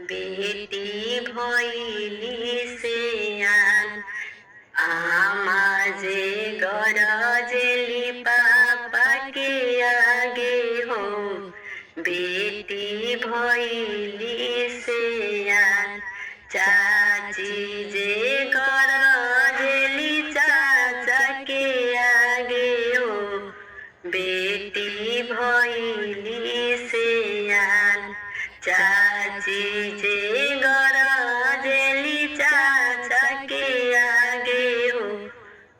बेटी भइली सेयान आमाजे गरजेली पापा के आगे हो। बेटी भइली सेयान चाची जे गरजेली चाचा के आगे हो। बेटी भइली सेयान चाची जे गरजेली चाचा के आगे हो।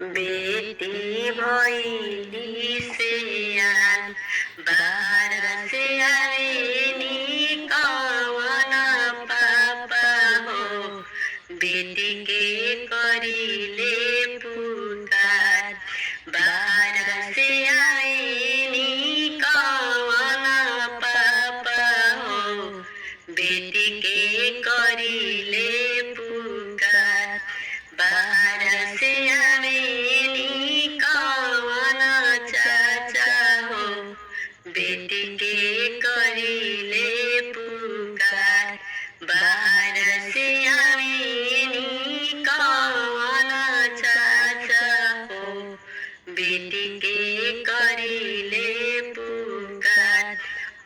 बेटी भइली सेयान बाहर से आवेनी कवन पापा हो। बेटी के करिले पुकार बाहर से आवेनी कवन पापा हो। बेटी के करिले पुकार बाहर से आवेनी कवन चाचा हो। बेटी के करिले पुकार बाहर से आवेनी कवन चाचा हो। बेटी के करिले पुकार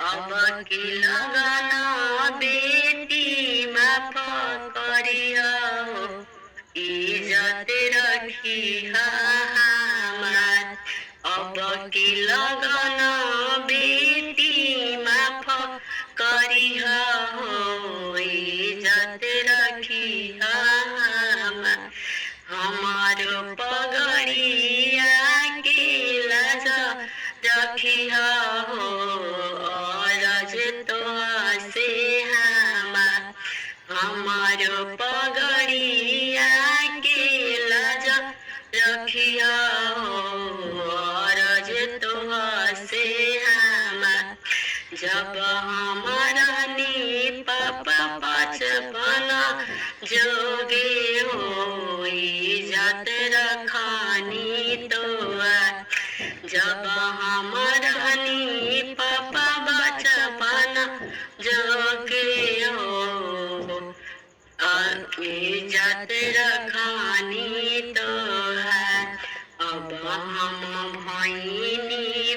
अब की लगन बेटी माफ करिया हो। इज्जत रखिया हमार अब की लगन बेटी माफ करिया हो। इज्जत रखिया हमार हमारो पगड़िया के लाज रखिया हो। अरज तो से हमार हमारो पगड़िया के लाज रखिया हो। अरज तो से हमार जब हमारा नी पापा बचपन जोगे हो। इज्जत रखानी तो जब हमारा नी पापा बचपन जोगे हो। इज्जत रखानी तो है अब हम भइनी